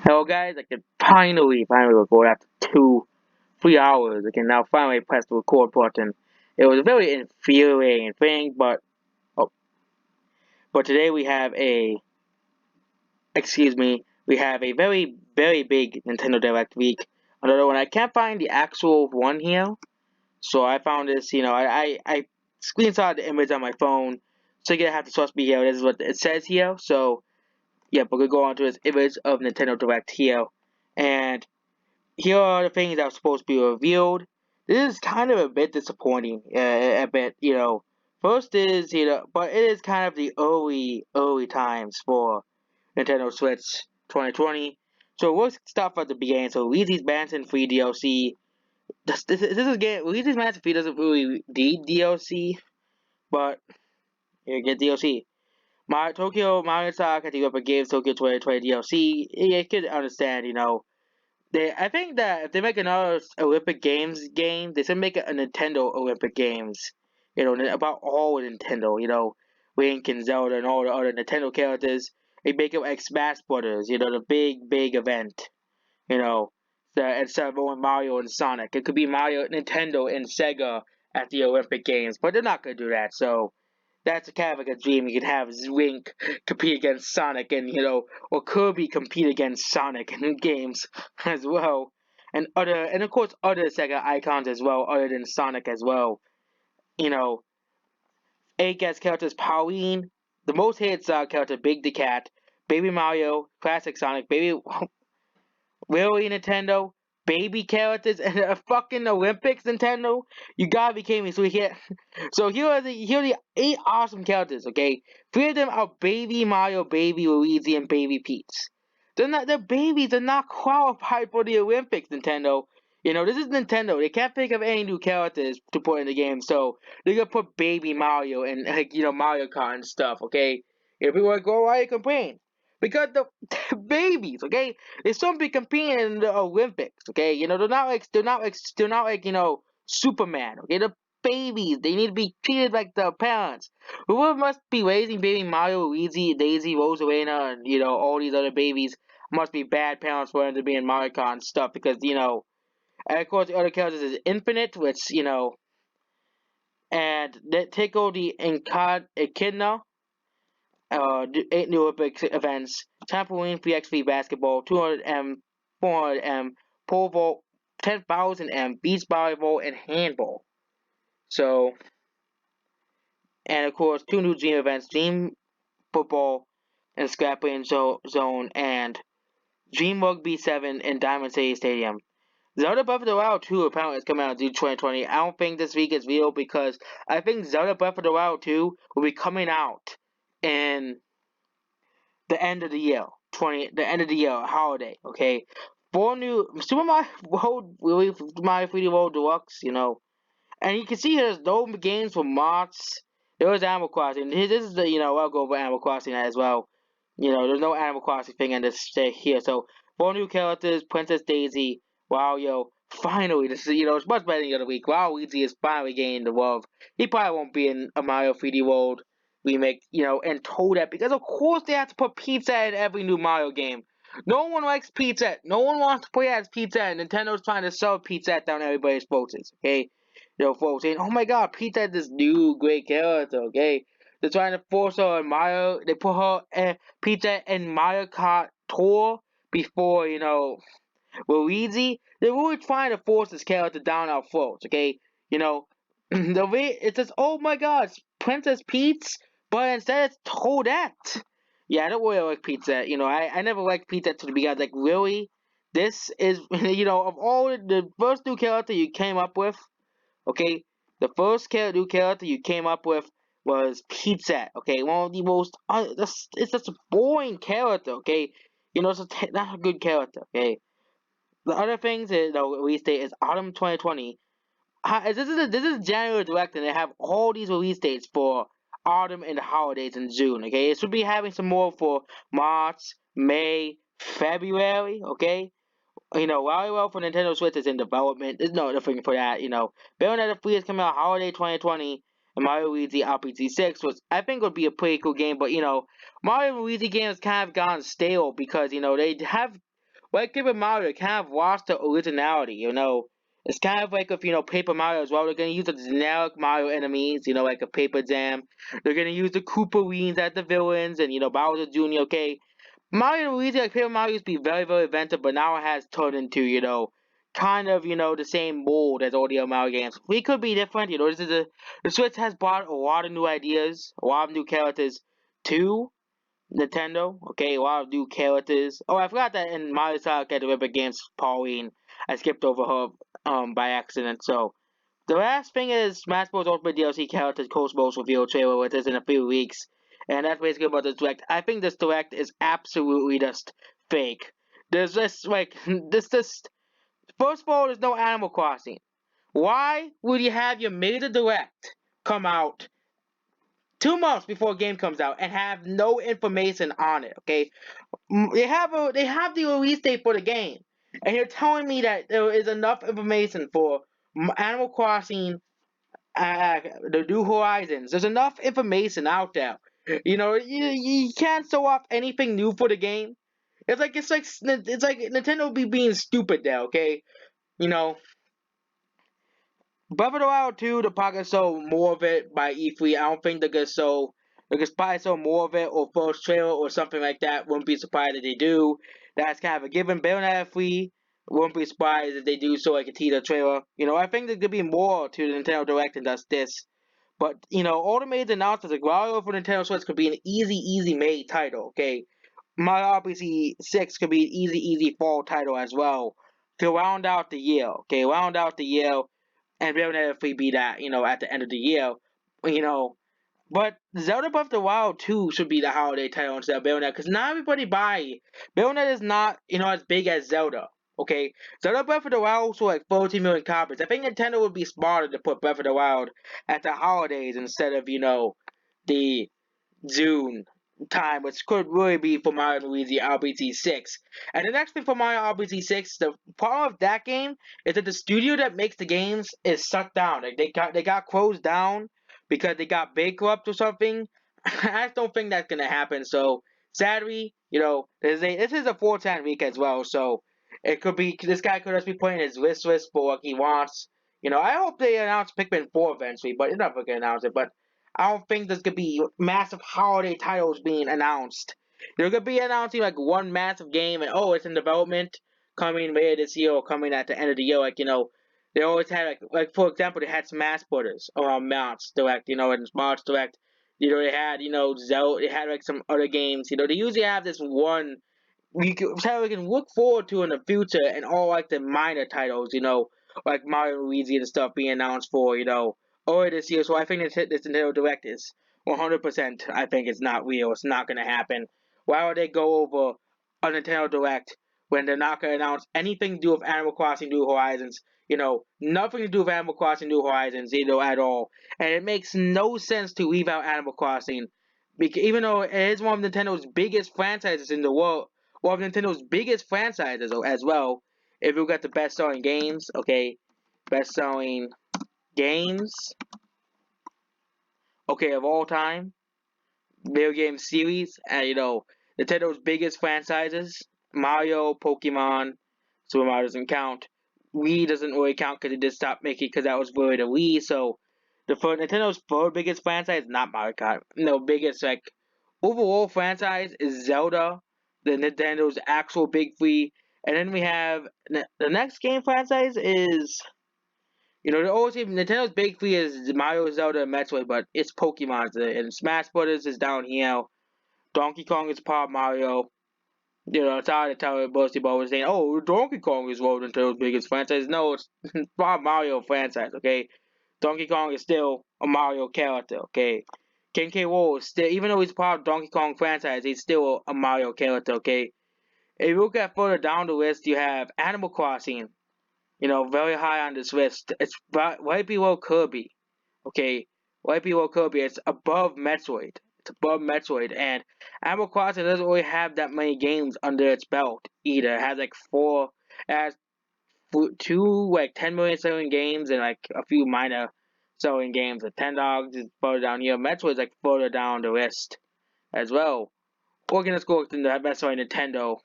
Hello guys, I can finally record after 3 hours. I can now finally press the record button. It was a very infuriating thing, oh, but today we have a very big Nintendo Direct week. Another one. I can't find the actual one here, so I found this. I screenshot the image on my phone, so you're gonna have to trust me here. This is what it says here. So yeah, but we'll go on to this image of Nintendo Direct here, and here are the things that are supposed to be revealed. This is kind of a bit disappointing, a bit, First is, but it is kind of the early times for Nintendo Switch 2020. So we'll start at the beginning. So Luigi's Mansion 3 DLC. This is game. Luigi's Mansion 3 doesn't really need DLC, but you get DLC. My Tokyo Mario Talk at the Epic Games Tokyo 2020 DLC. You could understand, I think that if they make another Olympic Games game, they should make it a Nintendo Olympic Games. About all Nintendo. Link and Zelda and all the other Nintendo characters. They make it like Smash Brothers. The big event. You know, instead of going Mario and Sonic, it could be Mario, Nintendo, and Sega at the Olympic Games. But they're not gonna do that. So that's kind of like a dream. You can have Link compete against Sonic, and or Kirby compete against Sonic in games as well, and of course other Sega icons as well, other than Sonic as well. You know, eight guest characters: Pauline, the most hated Sonic character, Big the Cat, Baby Mario, Classic Sonic, Baby Really, Nintendo? Baby characters in a fucking Olympics, Nintendo? You gotta be kidding me. So here are the eight awesome characters, okay? Three of them are Baby Mario, Baby Luigi, and Baby Peach. They're babies, they're not qualified for the Olympics, Nintendo. This is Nintendo. They can't think of any new characters to put in the game, so they're gonna put Baby Mario and Mario Kart and stuff, okay? If we want to go, why you complain? Because the babies, okay? They shouldn't be competing in the Olympics, okay? They're not like Superman, okay? They're babies. They need to be treated like their parents. Whoever must be raising baby Mario, Luigi, Daisy, Rosalina, and all these other babies must be bad parents for them to be in Mario Kart and stuff because and of course the other characters is Infinite, which and Tickle the Echidna, 8 new Olympic events, trampoline, 3x3 basketball, 200m, 400m, pole vault, 10,000m, beach volleyball, and handball. So, and of course, 2 new dream events, dream football and scrapping zone, and dream rugby 7 in Diamond City Stadium. Zelda Breath of the Wild 2 apparently is coming out in June 2020. I don't think this week is real because I think Zelda Breath of the Wild 2 will be coming out in the end of the year, the end of the year holiday. Okay, 4 new Super Mario World, really Mario 3D World Deluxe. And you can see there's no games for March. There was Animal Crossing. This is the I'll go over Animal Crossing as well. There's no Animal Crossing thing in this here. So 4 new characters: Princess Daisy, Wario. Finally, this is it's much better than the other week. Waluigi is finally gaining the love. He probably won't be in a Mario 3D World remake, and Toadette because of course they have to put pizza in every new Mario game. No one likes pizza. No one wants to play as pizza. And Nintendo's trying to sell pizza down everybody's throats. Okay, folks saying, "Oh my God, Pizza is this new great character." Okay, they're trying to force her on Mario. They put her Pizza in Mario Kart Tour before Luigi. They're really trying to force this character down our throats. Okay, the way it says, "Oh my God, it's Princess Peach," but instead it's Toadette. Yeah, I don't really like pizza. I never liked pizza to the beginning. Like, really? This is, of all the first new character you came up with, okay? The first new character you came up with was Pizza, okay? One of the most, it's such a boring character, okay? Not a good character, okay? The other things is, the release date is autumn 2020. This is January Direct, and they have all these release dates for autumn and the holidays in June, okay? It should be having some more for March, May, February, okay? Volleyball for Nintendo Switch is in development. There's no nothing for that. Bayonetta 3 is coming out holiday 2020, and Mario Luigi RPG 6, which I think would be a pretty cool game. But Mario Luigi games kind of gone stale because they have Like Paper Mario, it kind of lost the originality, It's kind of like if, Paper Mario as well. They're going to use the generic Mario enemies, like a Paper Jam. They're going to use the Kooparines as the villains and, Bowser Jr., okay? Mario and Luigi, like Paper Mario used to be very, very inventive, but now it has turned into, kind of, the same mold as all the other Mario games. We could be different, the Switch has brought a lot of new ideas, a lot of new characters to Nintendo, okay, a lot of new characters. Oh, I forgot that in Mario Sonic at the River Games, Pauline, I skipped over her by accident. So the last thing is Smash Bros. Ultimate DLC characters Kos Mos reveal trailer, which is in a few weeks, and that's basically about this direct. I think this direct is absolutely just fake. There's just like this just first of all, there's no Animal Crossing. Why would you have your major direct come out 2 months before a game comes out and have no information on it? Okay, they have the release date for the game, and you're telling me that there is enough information for Animal Crossing, the New Horizons. There's enough information out there. You can't show off anything new for the game. It's like Nintendo be being stupid there. Okay, you know Breath of the Wild 2, they're probably gonna show more of it by E3. I don't think they're gonna probably show more of it or first trailer or something like that. Wouldn't be surprised if they do. That's kind of a given. Bayonetta 3, wouldn't be surprised if they do so like a teaser trailer. I think there could be more to the Nintendo Direct than just this. But, all the major announcements, like Mario for Nintendo Switch could be an easy made title, okay? Mario RPG 6 could be an easy fall title as well to round out the year, okay? Round out the year and Bayonetta 3 be that, at the end of the year, you know. But Zelda Breath of the Wild 2 should be the holiday title instead of Bayonetta, because not everybody buy it. Bayonetta is not, as big as Zelda, okay? Zelda Breath of the Wild sold like 14 million copies. I think Nintendo would be smarter to put Breath of the Wild at the holidays instead of, the June time, which could really be for Mario and Luigi RPG 6. And the next thing for Mario RPG 6, the problem of that game is that the studio that makes the games is shut down. Like they got closed down because they got bankrupt or something. I just don't think that's gonna happen. So sadly, this is a 410 week as well. So it could be this guy could just be putting his wish list for what he wants. I hope they announce Pikmin 4 eventually, but they're not gonna announce it. But I don't think there's gonna be massive holiday titles being announced. They're gonna be announcing like one massive game and it's in development coming later this year or coming at the end of the year. Like they always had like for example they had Smash Brothers around March Direct. In March Direct, they had Zelda. They had like some other games. They usually have this one we can look forward to in the future and all like the minor titles, like Mario and Luigi and stuff being announced for, earlier this year. So I think this Nintendo Direct is 100%. I think it's not real. It's not gonna happen. Why would they go over a Nintendo Direct when they're not gonna announce anything to do with Animal Crossing New Horizons? Nothing to do with Animal Crossing New Horizons, at all. And it makes no sense to leave out Animal Crossing, because even though it is one of Nintendo's biggest franchises in the world, one of Nintendo's biggest franchises as well. If you look at the best-selling games, okay, best-selling games, okay, of all time, video game series, and Nintendo's biggest franchises, Mario, Pokemon, Super Mario doesn't count. Wii doesn't really count because it did stop making because that was really the Wii. So Nintendo's third biggest franchise, not Mario Kart. No, biggest like overall franchise is Zelda, the Nintendo's actual big three, and then we have the next game franchise is they always say Nintendo's big three is Mario, Zelda, and Metroid, but it's Pokemon and Smash Brothers is down here. Donkey Kong is part Mario. It's hard to tell mostly about saying, oh, Donkey Kong is one of Nintendo's biggest franchise. No, it's part Mario franchise, okay? Donkey Kong is still a Mario character, okay? King K. Rool is still, even though he's part of Donkey Kong franchise, he's still a Mario character, okay? If you look at further down the list, you have Animal Crossing, very high on this list. It's right below Kirby, okay? Right below Kirby, it's above Metroid. It's above Metroid, and Animal Crossing doesn't really have that many games under its belt either. It has like it has two like 10 million selling games and like a few minor selling games. Like Ten Dogs is further down here. Metroid's like further down the list as well. We're gonna go with the best selling Nintendo.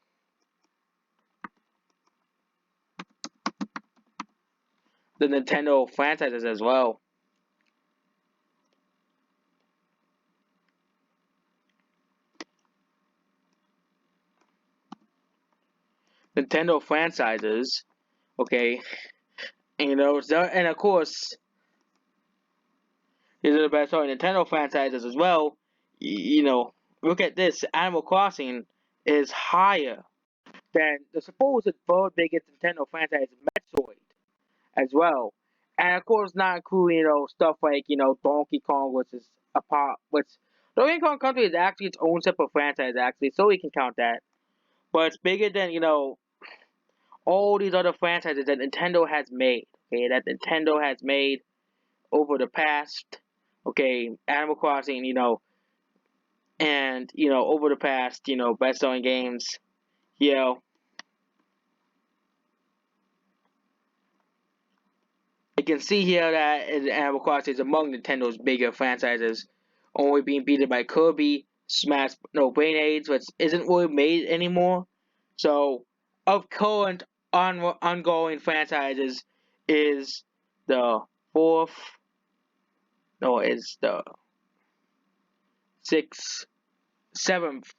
the Nintendo franchises as well. Nintendo franchises, okay, and, and of course, these are the best selling Nintendo franchises as well. Look at this: Animal Crossing is higher than the supposed third biggest Nintendo franchise, Metroid, as well. And of course, not including stuff like Donkey Kong, which is a part, which Donkey Kong Country is actually its own separate franchise, actually, so we can count that. But it's bigger than all these other franchises that Nintendo has made. Okay, that Nintendo has made over the past. Okay, Animal Crossing, and over the past, best selling games. You know, you can see here that Animal Crossing is among Nintendo's bigger franchises, only being beaten by Kirby, Smash, no Brain Age, which isn't really made anymore. So, of current ongoing franchises, is the fourth, no, it's the sixth, seventh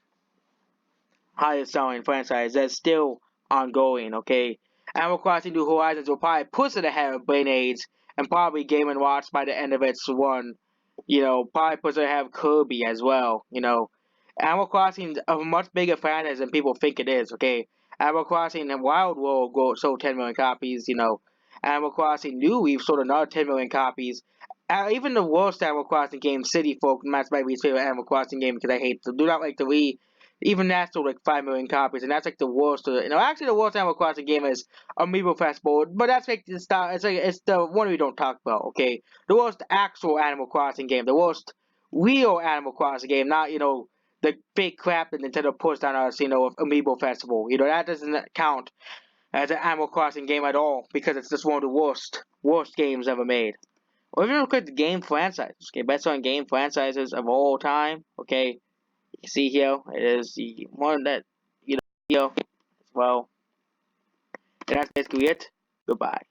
highest selling franchise that's still ongoing, okay? Animal Crossing New Horizons will probably push it ahead of Brain Age and probably Game & Watch by the end of its run. Probably push it ahead of Kirby as well. Animal Crossing is a much bigger franchise than people think it is, okay? Animal Crossing and Wild World sold 10 million copies. Animal Crossing New Leaf sold another 10 million copies. Even the worst Animal Crossing game, City Folk, that's my least favorite Animal Crossing game because I hate to do not like to read. Even that sold like 5 million copies, and that's like the worst. Actually, the worst Animal Crossing game is Amiibo Festival, but that's like the style. It's the one we don't talk about. Okay, the worst actual Animal Crossing game, the worst real Animal Crossing game, not the fake crap that Nintendo pushed on us. With Amiibo Festival. That doesn't count as an Animal Crossing game at all because it's just one of the worst games ever made. Or even look at the game franchises. Okay, best selling game franchises of all time. Okay, you see here, it is the one that, here as well. And that's basically it. Goodbye.